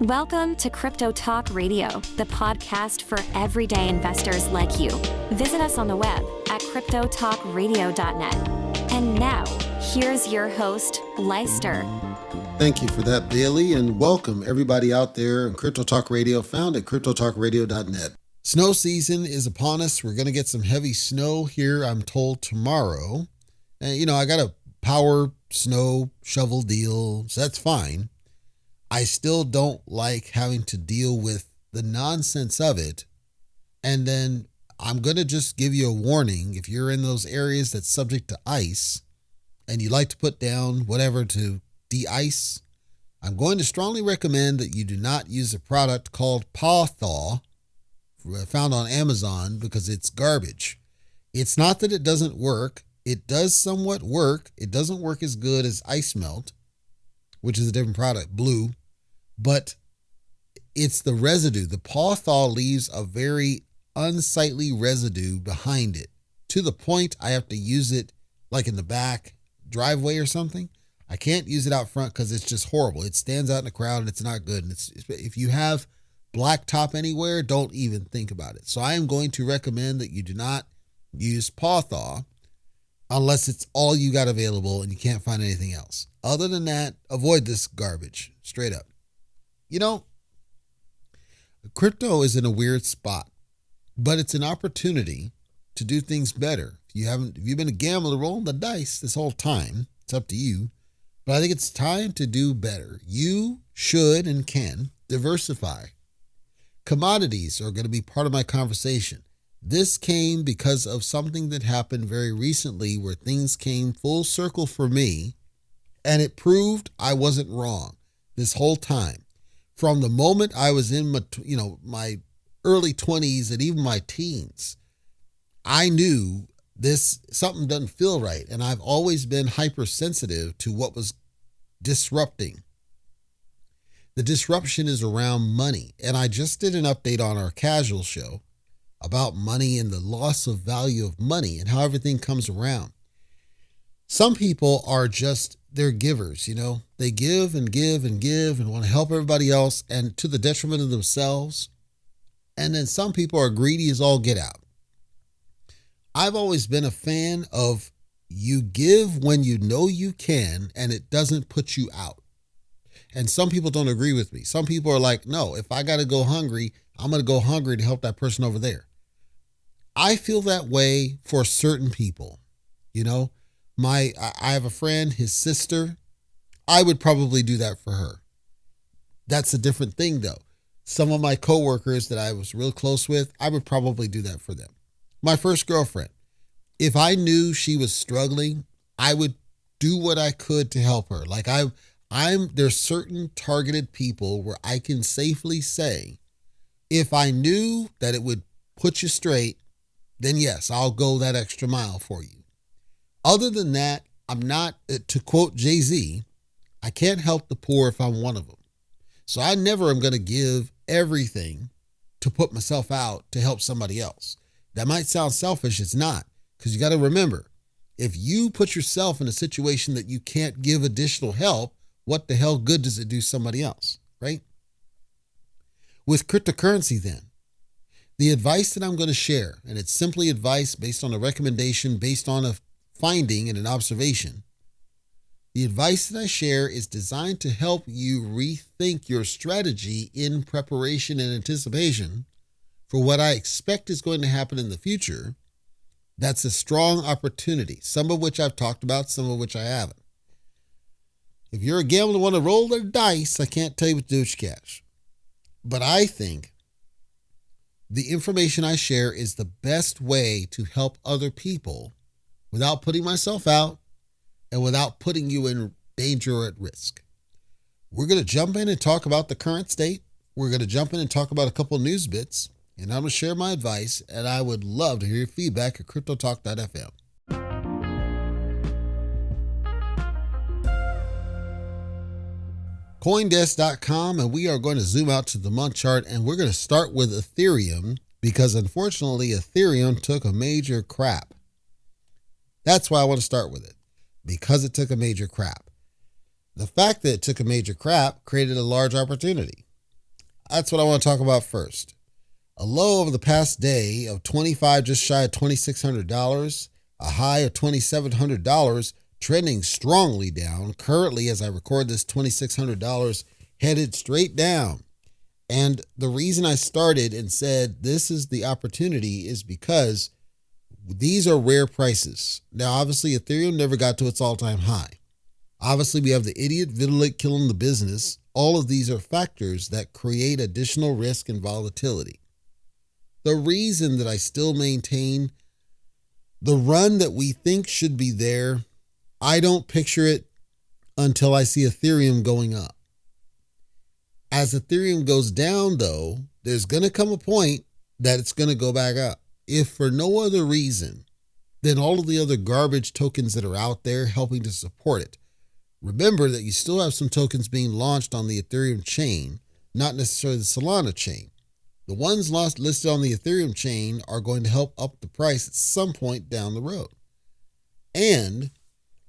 Welcome to Crypto Talk Radio, the podcast for everyday investors like you. Visit us on the web at cryptotalkradio.net. And now, here's your host, Leister. Thank you for that, Bailey, and welcome everybody out there in Crypto Talk Radio, found at cryptotalkradio.net. Snow season is upon us. We're going to get some heavy snow here, I'm told, tomorrow. And, I got a power snow shovel deal, so that's fine. I still don't like having to deal with the nonsense of it. And then I'm going to just give you a warning. If you're in those areas that's subject to ice and you like to put down whatever to de-ice, I'm going to strongly recommend that you do not use a product called Paw Thaw found on Amazon because it's garbage. It's not that it doesn't work. It does somewhat work. It doesn't work as good as Ice Melt, which is a different product, blue. But it's the residue. The Paw Thaw leaves a very unsightly residue behind it to the point I have to use it like in the back driveway or something. I can't use it out front because it's just horrible. It stands out in the crowd and it's not good. And if you have blacktop anywhere, don't even think about it. So I am going to recommend that you do not use Paw Thaw unless it's all you got available and you can't find anything else. Other than that, avoid this garbage straight up. Crypto is in a weird spot, but it's an opportunity to do things better. If you've been a gambler rolling the dice this whole time, it's up to you. But I think it's time to do better. You should and can diversify. Commodities are going to be part of my conversation. This came because of something that happened very recently where things came full circle for me, and it proved I wasn't wrong this whole time. From the moment I was in my early 20s and even my teens, I knew something doesn't feel right. And I've always been hypersensitive to what was disrupting. The disruption is around money. And I just did an update on our casual show about money and the loss of value of money and how everything comes around. Some people are they're givers, They give and give and give and want to help everybody else and to the detriment of themselves. And then some people are greedy as all get out. I've always been a fan of you give when you know you can and it doesn't put you out. And some people don't agree with me. Some people are like, no, if I got to go hungry, I'm going to go hungry to help that person over there. I feel that way for certain people, I have a friend, his sister. I would probably do that for her. That's a different thing, though. Some of my coworkers that I was real close with, I would probably do that for them. My first girlfriend, if I knew she was struggling, I would do what I could to help her. Like there's certain targeted people where I can safely say, if I knew that it would put you straight, then yes, I'll go that extra mile for you. Other than that, I'm not, to quote Jay-Z, I can't help the poor if I'm one of them. So I never am going to give everything to put myself out to help somebody else. That might sound selfish. It's not, because you got to remember, if you put yourself in a situation that you can't give additional help, what the hell good does it do somebody else, right? With cryptocurrency then, the advice that I'm going to share, and it's simply advice based on a recommendation, based on a finding and an observation. The advice that I share is designed to help you rethink your strategy in preparation and anticipation for what I expect is going to happen in the future. That's a strong opportunity, some of which I've talked about, some of which I haven't. If you're a gambler and want to roll their dice, I can't tell you what to do with your cash. But I think the information I share is the best way to help other people without putting myself out and without putting you in danger or at risk. We're going to jump in and talk about the current state. We're going to jump in and talk about a couple of news bits, and I'm going to share my advice, and I would love to hear your feedback at cryptotalk.fm. Coindesk.com, and we are going to zoom out to the month chart, and we're going to start with Ethereum because unfortunately Ethereum took a major crap. That's why I want to start with it, because it took a major crap. The fact that it took a major crap created a large opportunity. That's what I want to talk about first. A low over the past day of just shy of $2,600, a high of $2,700, trending strongly down. Currently, as I record this, $2,600 headed straight down. And the reason I started and said this is the opportunity is because these are rare prices. Now, obviously, Ethereum never got to its all-time high. Obviously, we have the idiot Vitalik killing the business. All of these are factors that create additional risk and volatility. The reason that I still maintain the run that we think should be there, I don't picture it until I see Ethereum going up. As Ethereum goes down, though, there's going to come a point that it's going to go back up. If for no other reason than all of the other garbage tokens that are out there helping to support it. Remember that you still have some tokens being launched on the Ethereum chain, not necessarily the Solana chain. The ones listed on the Ethereum chain are going to help up the price at some point down the road. And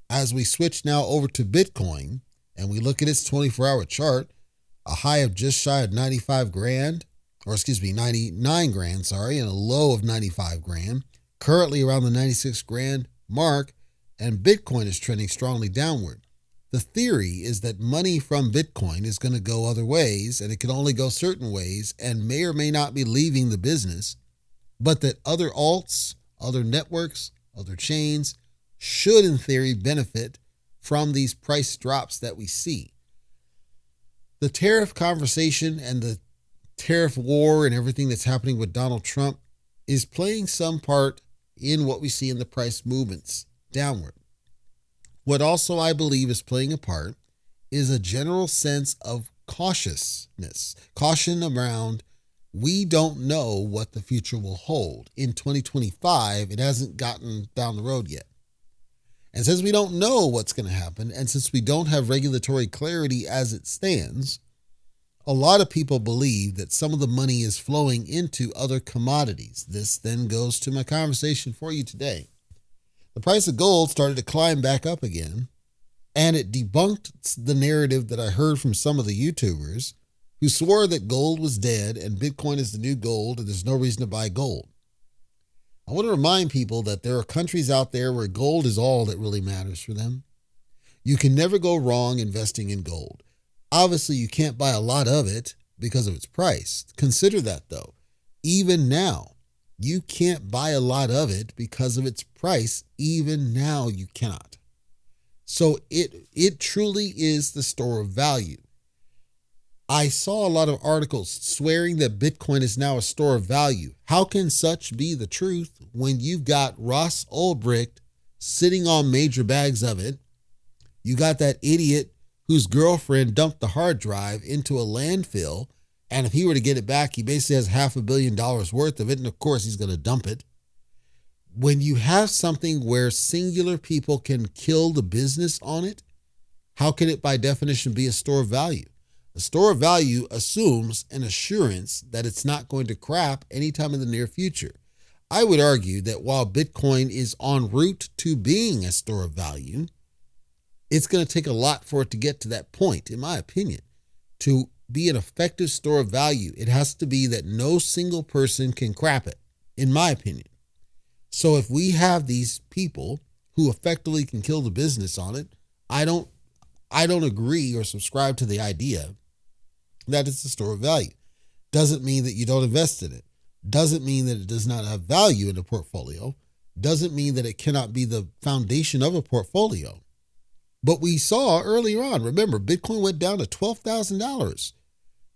as we switch now over to Bitcoin and we look at its 24-hour chart, a high of just shy of 99 grand, and a low of 95 grand, currently around the 96 grand mark, and Bitcoin is trending strongly downward. The theory is that money from Bitcoin is going to go other ways, and it can only go certain ways and may or may not be leaving the business, but that other alts, other networks, other chains should, in theory, benefit from these price drops that we see. The tariff conversation and the tariff war and everything that's happening with Donald Trump is playing some part in what we see in the price movements downward. What also I believe is playing a part is a general sense of cautiousness, caution around we don't know what the future will hold. In 2025, it hasn't gotten down the road yet. And since we don't know what's going to happen, and since we don't have regulatory clarity as it stands, a lot of people believe that some of the money is flowing into other commodities. This then goes to my conversation for you today. The price of gold started to climb back up again, and it debunked the narrative that I heard from some of the YouTubers who swore that gold was dead and Bitcoin is the new gold and there's no reason to buy gold. I want to remind people that there are countries out there where gold is all that really matters for them. You can never go wrong investing in gold. Obviously, you can't buy a lot of it because of its price. Consider that, though. Even now, you can't buy a lot of it because of its price. Even now, you cannot. So it truly is the store of value. I saw a lot of articles swearing that Bitcoin is now a store of value. How can such be the truth when you've got Ross Ulbricht sitting on major bags of it? You got that idiot whose girlfriend dumped the hard drive into a landfill, and if he were to get it back, he basically has $500 million worth of it, and of course he's going to dump it. When you have something where singular people can kill the business on it, how can it by definition be a store of value? A store of value assumes an assurance that it's not going to crap anytime in the near future. I would argue that while Bitcoin is en route to being a store of value, it's going to take a lot for it to get to that point, in my opinion. To be an effective store of value, it has to be that no single person can crap it, in my opinion. So if we have these people who effectively can kill the business on it, I don't agree or subscribe to the idea that it's a store of value. Doesn't mean that you don't invest in it. Doesn't mean that it does not have value in the portfolio. Doesn't mean that it cannot be the foundation of a portfolio. But we saw earlier on, remember, Bitcoin went down to $12,000.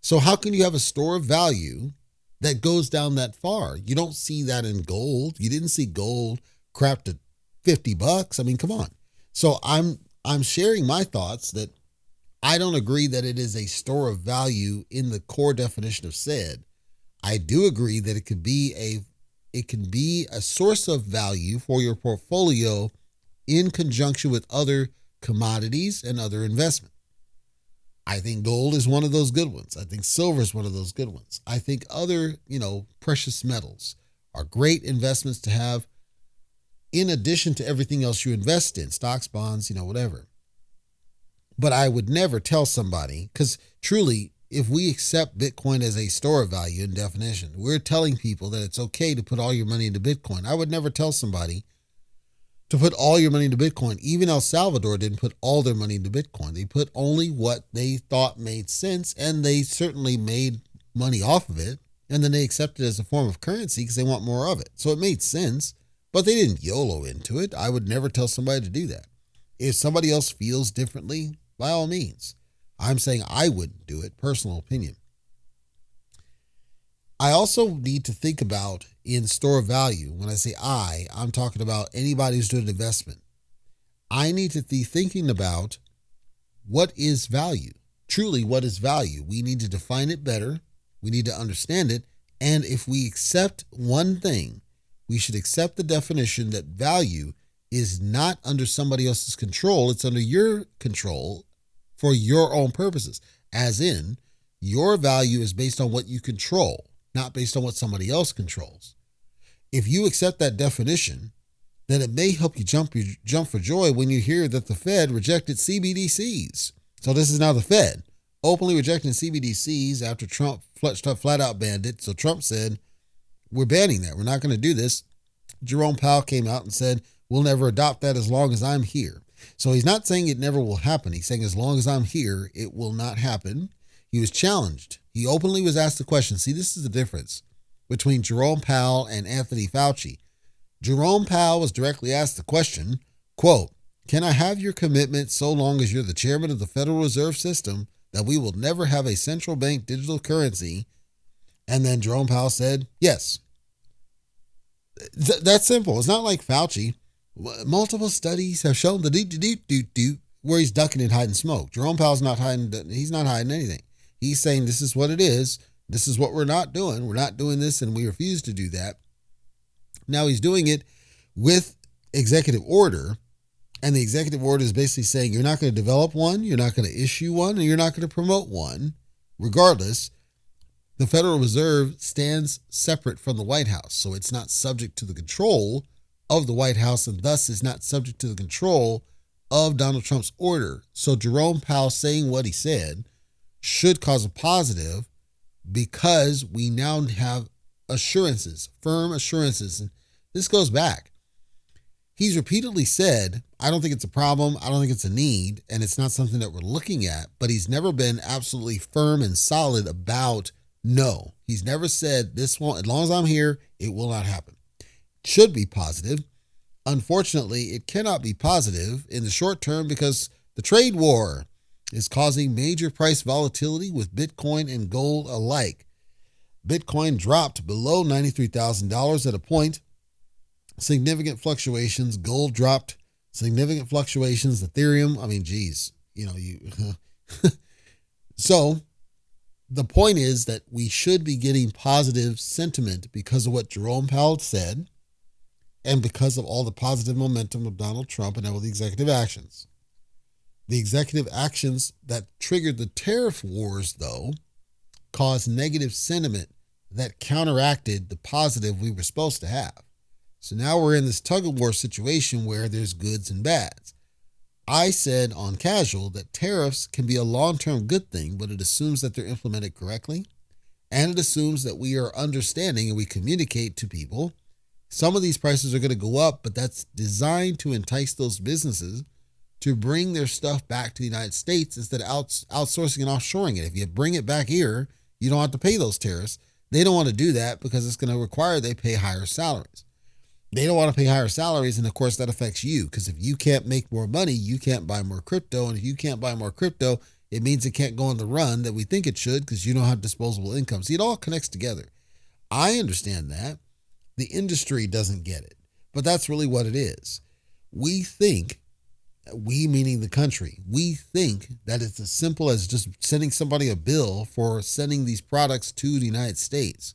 So how can you have a store of value that goes down that far? You don't see that in gold. You didn't see gold crap to $50. I mean, come on. So I'm sharing my thoughts that I don't agree that it is a store of value in the core definition of said. I do agree that it can be a source of value for your portfolio in conjunction with other commodities and other investment. I think gold is one of those good ones. I think silver is one of those good ones. I think other, precious metals are great investments to have in addition to everything else you invest in, stocks, bonds, whatever. But I would never tell somebody, because truly if we accept Bitcoin as a store of value in definition, we're telling people that it's okay to put all your money into Bitcoin. I would never tell somebody to put all your money into Bitcoin. Even El Salvador didn't put all their money into Bitcoin. They put only what they thought made sense, and they certainly made money off of it. And then they accepted it as a form of currency because they want more of it. So it made sense, but they didn't YOLO into it. I would never tell somebody to do that. If somebody else feels differently, by all means. I'm saying I wouldn't do it, personal opinion. I also need to think about in store of value. When I say I'm talking about anybody who's doing an investment. I need to be thinking about what is value. Truly, what is value? We need to define it better. We need to understand it. And if we accept one thing, we should accept the definition that value is not under somebody else's control. It's under your control for your own purposes. As in, your value is based on what you control, not based on what somebody else controls. If you accept that definition, then it may help you jump for joy when you hear that the Fed rejected CBDCs. So this is now the Fed openly rejecting CBDCs after Trump flat out banned it. So Trump said, we're banning that. We're not going to do this. Jerome Powell came out and said, we'll never adopt that as long as I'm here. So he's not saying it never will happen. He's saying as long as I'm here, it will not happen. He was challenged. He openly was asked the question. See, this is the difference between Jerome Powell and Anthony Fauci. Jerome Powell was directly asked the question, quote, can I have your commitment so long as you're the chairman of the Federal Reserve System that we will never have a central bank digital currency? And then Jerome Powell said, yes. That's simple. It's not like Fauci. Multiple studies have shown where he's ducking and hiding smoke. Jerome Powell's not hiding. He's not hiding anything. He's saying this is what it is. This is what we're not doing. We're not doing this, and we refuse to do that. Now he's doing it with executive order, and the executive order is basically saying you're not going to develop one, you're not going to issue one, and you're not going to promote one. Regardless, the Federal Reserve stands separate from the White House, so it's not subject to the control of the White House, and thus is not subject to the control of Donald Trump's order. So Jerome Powell saying what he said should cause a positive because we now have assurances, firm assurances. And this goes back. He's repeatedly said, I don't think it's a problem. I don't think it's a need. And it's not something that we're looking at, but he's never been absolutely firm and solid about no. He's never said this won't, as long as I'm here, it will not happen. Should be positive. Unfortunately, it cannot be positive in the short term because the trade war is causing major price volatility with Bitcoin and gold alike. Bitcoin dropped below $93,000 at a point. Significant fluctuations. Gold dropped. Significant fluctuations. Ethereum. So the point is that we should be getting positive sentiment because of what Jerome Powell said and because of all the positive momentum of Donald Trump and all the executive actions. The executive actions that triggered the tariff wars, though, caused negative sentiment that counteracted the positive we were supposed to have. So now we're in this tug-of-war situation where there's goods and bads. I said on Casual that tariffs can be a long-term good thing, but it assumes that they're implemented correctly, and it assumes that we are understanding and we communicate to people. Some of these prices are going to go up, but that's designed to entice those businesses to bring their stuff back to the United States instead of outsourcing and offshoring it. If you bring it back here, you don't have to pay those tariffs. They don't want to do that because it's going to require they pay higher salaries. They don't want to pay higher salaries, and of course that affects you because if you can't make more money, you can't buy more crypto, and if you can't buy more crypto, it means it can't go on the run that we think it should because you don't have disposable income. See, it all connects together. I understand that. The industry doesn't get it, but that's really what it is. We think, we meaning the country, we think that it's as simple as just sending somebody a bill for sending these products to the United States.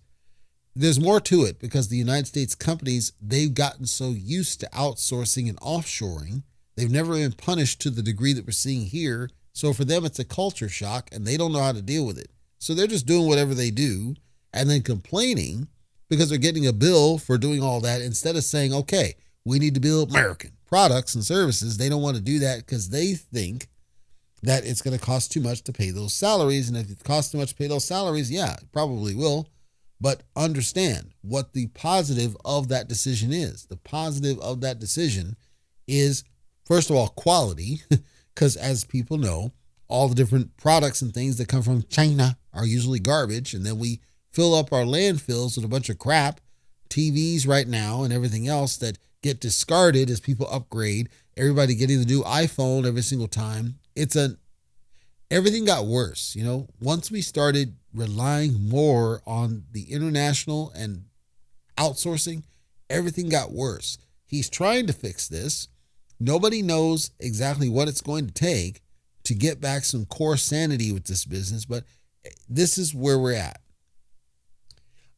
There's more to it because the United States companies, they've gotten so used to outsourcing and offshoring. They've never been punished to the degree that we're seeing here. So for them, it's a culture shock and they don't know how to deal with it. So they're just doing whatever they do and then complaining because they're getting a bill for doing all that instead of saying, okay, we need to build American products and services. They don't want to do that because they think that it's going to cost too much to pay those salaries. And if it costs too much to pay those salaries, yeah, it probably will. But understand what the positive of that decision is. The positive of that decision is, first of all, quality, because as people know, all the different products and things that come from China are usually garbage. And then we fill up our landfills with a bunch of crap, TVs right now and everything else that get discarded as people upgrade. Everybody getting the new iPhone every single time. Everything got worse. Once we started relying more on the international and outsourcing, everything got worse. He's trying to fix this. Nobody knows exactly what it's going to take to get back some core sanity with this business, but this is where we're at.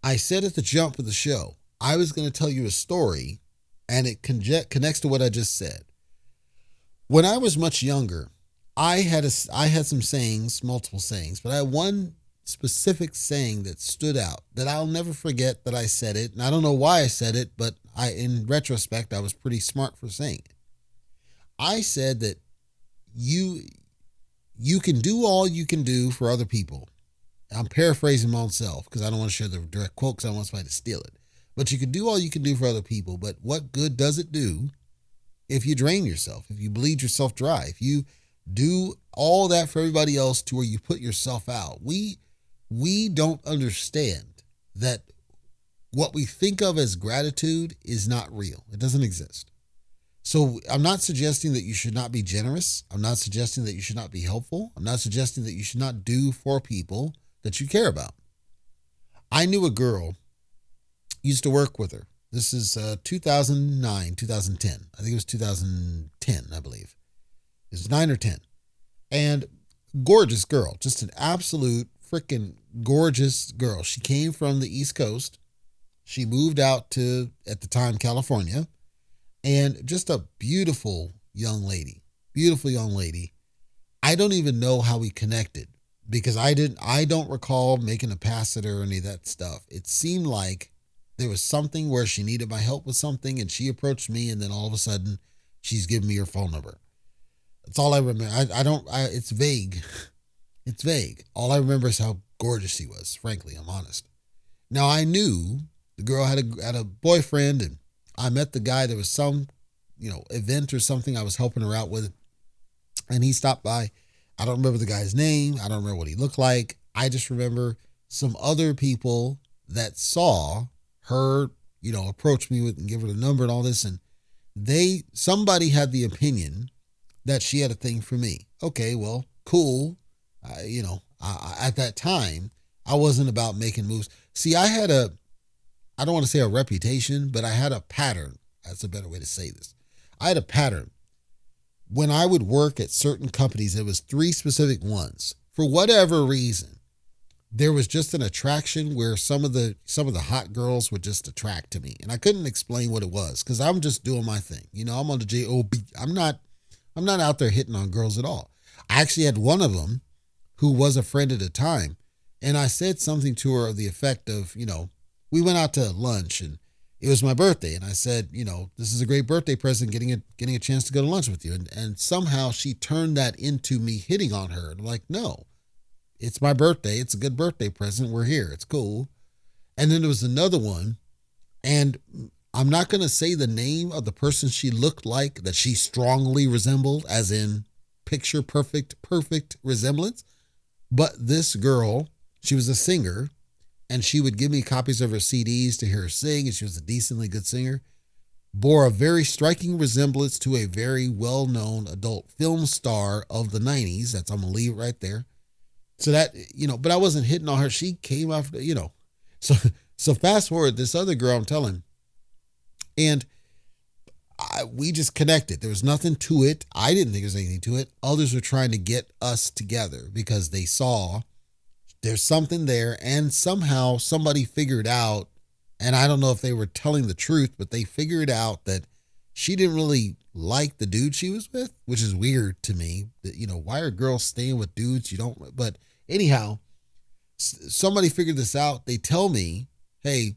I said at the jump of the show, I was going to tell you a story, and it connects to what I just said. When I was much younger, I had some sayings, multiple sayings, but I had one specific saying that stood out that I'll never forget that I said it. And I don't know why I said it, but in retrospect, I was pretty smart for saying it. I said that you can do all you can do for other people. I'm paraphrasing myself because I don't want to share the direct quote because I don't want somebody to steal it. But you can do all you can do for other people. But what good does it do if you drain yourself, if you bleed yourself dry, if you do all that for everybody else to where you put yourself out? We don't understand that what we think of as gratitude is not real. It doesn't exist. So I'm not suggesting that you should not be generous. I'm not suggesting that you should not be helpful. I'm not suggesting that you should not do for people that you care about. I knew a girl, used to work with her. This is 2009, 2010. I think it was 2010, I believe. It was 9 or 10. And gorgeous girl, just an absolute freaking gorgeous girl. She came from the East Coast. She moved out to, at the time, California. And just a beautiful young lady. Beautiful young lady. I don't even know how we connected because I don't recall making a pass at her or any of that stuff. It seemed like there was something where she needed my help with something and she approached me and then all of a sudden she's giving me her phone number. That's all I remember. It's vague. It's vague. All I remember is how gorgeous she was. Frankly, I'm honest. Now I knew the girl had a boyfriend and I met the guy. There was some, event or something I was helping her out with. And he stopped by. I don't remember the guy's name. I don't remember what he looked like. I just remember some other people that saw her, approach me with and give her the number and all this. And somebody had the opinion that she had a thing for me. Okay, well, cool. At that time, I wasn't about making moves. See, I don't want to say a reputation, but I had a pattern. That's a better way to say this. I had a pattern. When I would work at certain companies, it was 3 specific ones. For whatever reason, there was just an attraction where some of the hot girls would just attract to me. And I couldn't explain what it was because I'm just doing my thing. I'm on the JOB. I'm not out there hitting on girls at all. I actually had one of them who was a friend at the time. And I said something to her of the effect of, we went out to lunch and it was my birthday. And I said, this is a great birthday present, getting a chance to go to lunch with you. And somehow she turned that into me hitting on her. And I'm like, no, it's my birthday. It's a good birthday present. We're here. It's cool. And then there was another one. And I'm not going to say the name of the person she looked like that she strongly resembled, as in picture perfect resemblance. But this girl, she was a singer. And she would give me copies of her CDs to hear her sing, and she was a decently good singer, bore a very striking resemblance to a very well-known adult film star of the 90s. I'm going to leave it right there. So that, but I wasn't hitting on her. She came after, So fast forward, this other girl I'm telling, and we just connected. There was nothing to it. I didn't think there was anything to it. Others were trying to get us together because they saw there's something there, and somehow somebody figured out, and I don't know if they were telling the truth, but they figured out that she didn't really like the dude she was with, which is weird to me. That, why are girls staying with dudes you don't? But anyhow, somebody figured this out. They tell me, hey,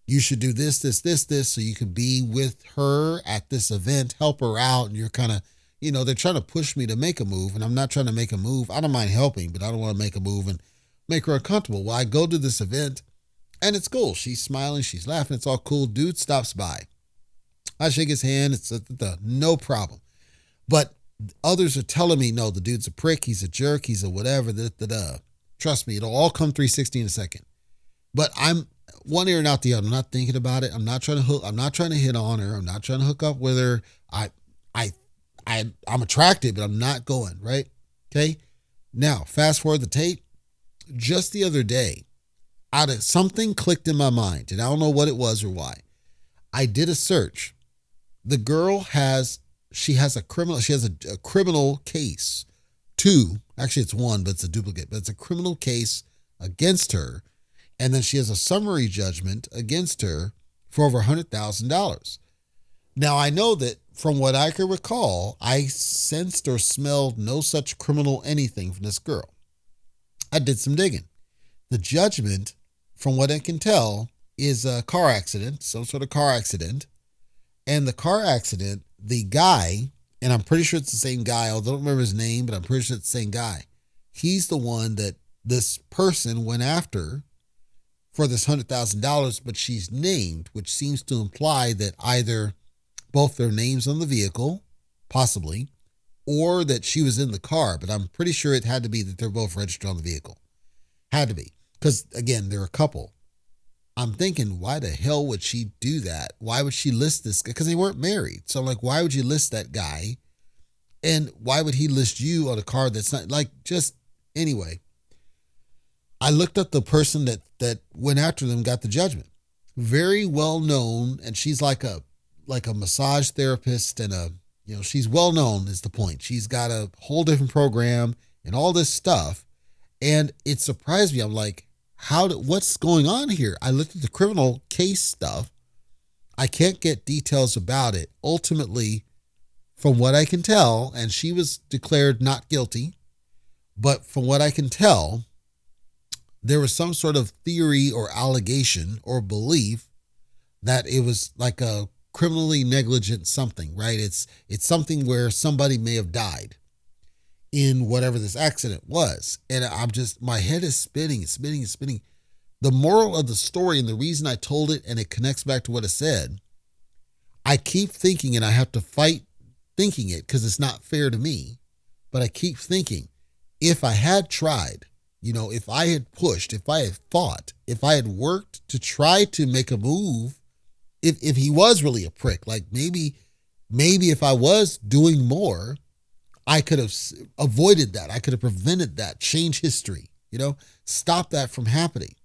you should do this, so you could be with her at this event, help her out, and you're kind of, they're trying to push me to make a move, and I'm not trying to make a move. I don't mind helping, but I don't want to make a move and make her uncomfortable. Well, I go to this event, and it's cool. She's smiling. She's laughing. It's all cool. Dude stops by. I shake his hand. It's no problem. But others are telling me, no, the dude's a prick. He's a jerk. He's a whatever. Trust me, it'll all come 360 in a second. But I'm one ear and out the other. I'm not thinking about it. I'm not trying to hit on her. I'm not trying to hook up with her. I'm attracted, but I'm not going, right? Okay. Now, fast forward the tape. Just the other day, something clicked in my mind, and I don't know what it was or why. I did a search. The girl has a criminal case. Actually it's one, but it's a duplicate, but it's a criminal case against her. And then she has a summary judgment against her for over $100,000. Now I know that from what I can recall, I sensed or smelled no such criminal anything from this girl. I did some digging. The judgment, from what I can tell, is a car accident, some sort of car accident. And the car accident, the guy, and I'm pretty sure it's the same guy, although I don't remember his name, but I'm pretty sure it's the same guy. He's the one that this person went after for this $100,000, but she's named, which seems to imply that either both their names on the vehicle, possibly, or that she was in the car, but I'm pretty sure it had to be that they're both registered on the vehicle. Had to be. Because, again, they're a couple. I'm thinking, why the hell would she do that? Why would she list this guy? Because they weren't married. So I'm like, why would you list that guy? And why would he list you on a car that's not, anyway. I looked up the person that went after them, got the judgment. Very well known, and she's like a massage therapist and she's well known is the point. She's got a whole different program and all this stuff. And it surprised me. I'm like, what's going on here? I looked at the criminal case stuff. I can't get details about it. Ultimately, from what I can tell, and she was declared not guilty, but from what I can tell, there was some sort of theory or allegation or belief that it was like a criminally negligent something, right? It's something where somebody may have died in whatever this accident was. And my head is spinning. The moral of the story, and the reason I told it, and it connects back to what I said, I keep thinking, and I have to fight thinking it because it's not fair to me, but I keep thinking, if I had tried, if I had pushed, if I had fought, if I had worked to try to make a move, if he was really a prick, like maybe if I was doing more, I could have avoided that. I could have prevented that, change history, stop that from happening.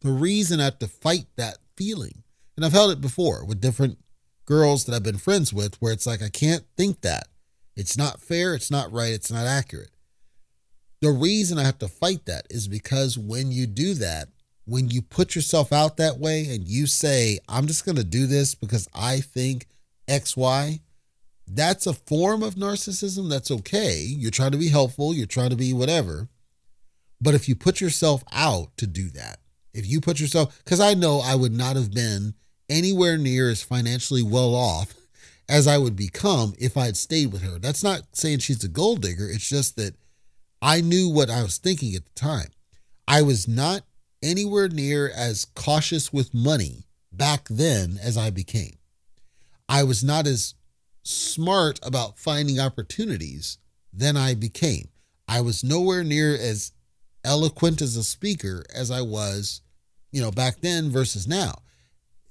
The reason I have to fight that feeling, and I've held it before with different girls that I've been friends with, where it's like, I can't think that. It's not fair. It's not right. It's not accurate. The reason I have to fight that is because when you do that, when you put yourself out that way and you say, I'm just going to do this because I think X, Y, that's a form of narcissism. That's okay. You're trying to be helpful. You're trying to be whatever. But if you put yourself out to do that, because I know I would not have been anywhere near as financially well off as I would become if I had stayed with her. That's not saying she's a gold digger. It's just that I knew what I was thinking at the time. I was not anywhere near as cautious with money back then as I became. I was not as smart about finding opportunities than I became. I was nowhere near as eloquent as a speaker as I was, back then versus now.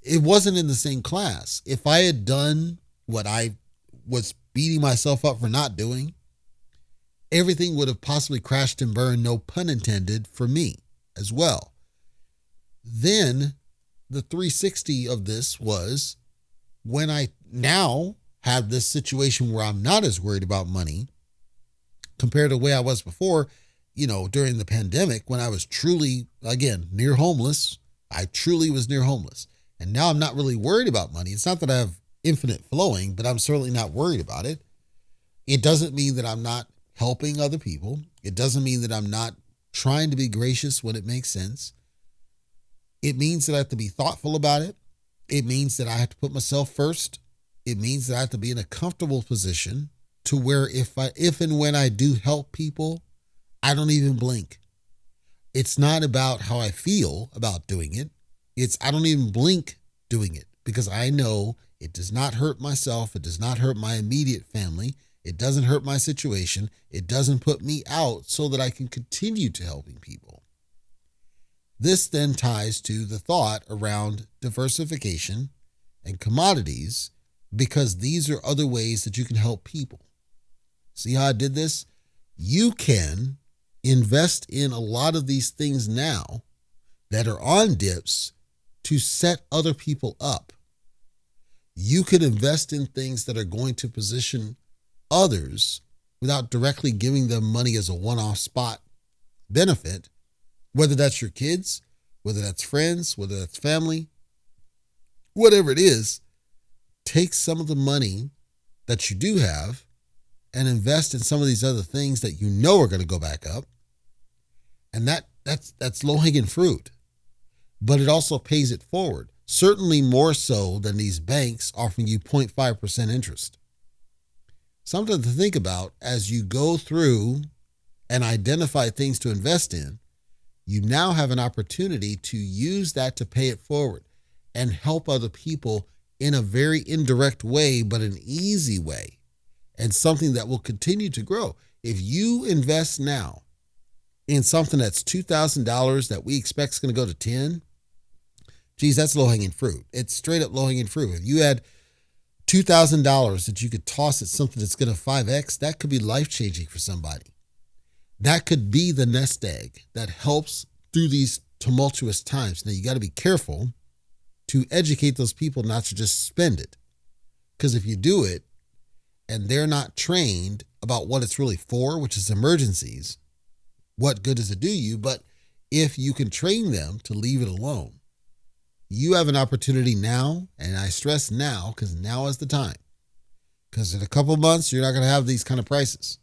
It wasn't in the same class. If I had done what I was beating myself up for not doing, everything would have possibly crashed and burned, no pun intended, for me as well. Then the 360 of this was when I now have this situation where I'm not as worried about money compared to the way I was before, during the pandemic when I was truly, again, near homeless. I truly was near homeless. And now I'm not really worried about money. It's not that I have infinite flowing, but I'm certainly not worried about it. It doesn't mean that I'm not helping other people. It doesn't mean that I'm not trying to be gracious when it makes sense. It means that I have to be thoughtful about it. It means that I have to put myself first. It means that I have to be in a comfortable position to where if and when I do help people, I don't even blink. It's not about how I feel about doing it. I don't even blink doing it because I know it does not hurt myself. It does not hurt my immediate family. It doesn't hurt my situation. It doesn't put me out so that I can continue to helping people. This then ties to the thought around diversification and commodities because these are other ways that you can help people. See how I did this? You can invest in a lot of these things now that are on dips to set other people up. You could invest in things that are going to position others without directly giving them money as a one-off spot benefit, whether that's your kids, whether that's friends, whether that's family, whatever it is. Take some of the money that you do have and invest in some of these other things that you know are going to go back up. And that's low-hanging fruit. But it also pays it forward, certainly more so than these banks offering you 0.5% interest. Something to think about as you go through and identify things to invest in. You now have an opportunity to use that to pay it forward and help other people in a very indirect way, but an easy way, and something that will continue to grow. If you invest now in something that's $2,000 that we expect is going to go to 10, geez, that's low-hanging fruit. It's straight up low-hanging fruit. If you had $2,000 that you could toss at something that's going to 5X, that could be life-changing for somebody. That could be the nest egg that helps through these tumultuous times. Now, you got to be careful to educate those people not to just spend it. Because if you do it and they're not trained about what it's really for, which is emergencies, what good does it do you? But if you can train them to leave it alone, you have an opportunity now, and I stress now because now is the time. Because in a couple months, you're not going to have these kind of prices.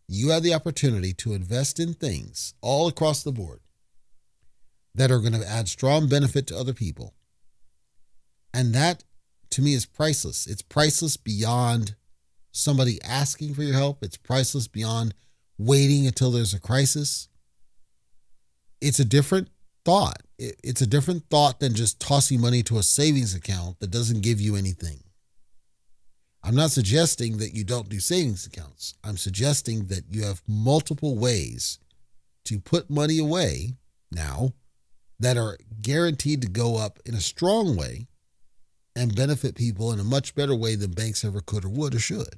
You have the opportunity to invest in things all across the board that are going to add strong benefit to other people. And that, to me, is priceless. It's priceless beyond somebody asking for your help. It's priceless beyond waiting until there's a crisis. It's a different thought. It's a different thought than just tossing money to a savings account that doesn't give you anything. I'm not suggesting that you don't do savings accounts. I'm suggesting that you have multiple ways to put money away now that are guaranteed to go up in a strong way and benefit people in a much better way than banks ever could or would or should.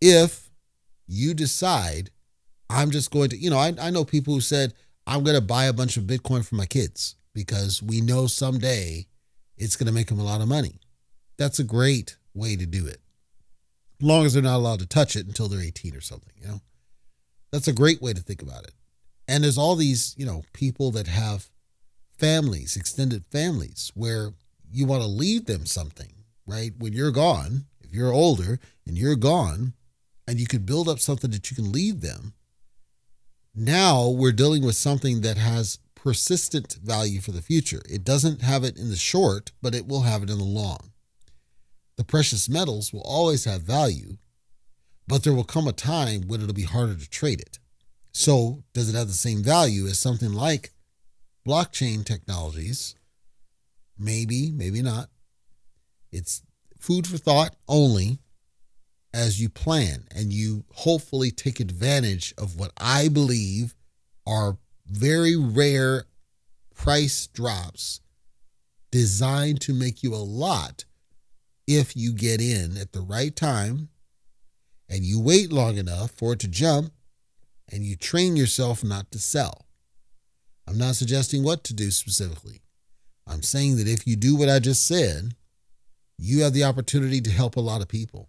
If you decide, I'm just going to, I know people who said, I'm going to buy a bunch of Bitcoin for my kids because we know someday it's going to make them a lot of money. That's a great way to do it. As long as they're not allowed to touch it until they're 18 or something, That's a great way to think about it. And there's all these, people that have families, extended families, where you want to leave them something, right? When you're gone, if you're older and you're gone, and you could build up something that you can leave them. Now we're dealing with something that has persistent value for the future. It doesn't have it in the short, but it will have it in the long. The precious metals will always have value, but there will come a time when it'll be harder to trade it. So does it have the same value as something like blockchain technologies? Maybe, maybe not. It's food for thought only as you plan and you hopefully take advantage of what I believe are very rare price drops designed to make you a lot if you get in at the right time and you wait long enough for it to jump and you train yourself not to sell. I'm not suggesting what to do specifically. I'm saying that if you do what I just said, you have the opportunity to help a lot of people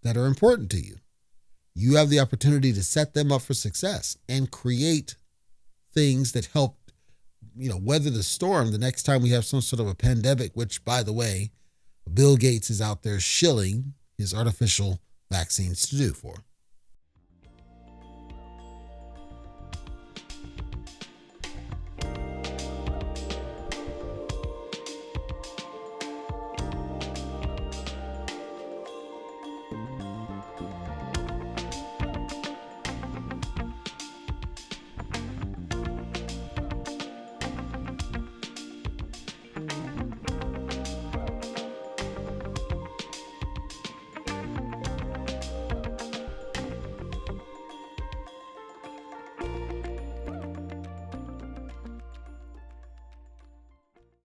that are important to you. You have the opportunity to set them up for success and create things that help, weather the storm the next time we have some sort of a pandemic, which, by the way, Bill Gates is out there shilling his artificial vaccines to do for.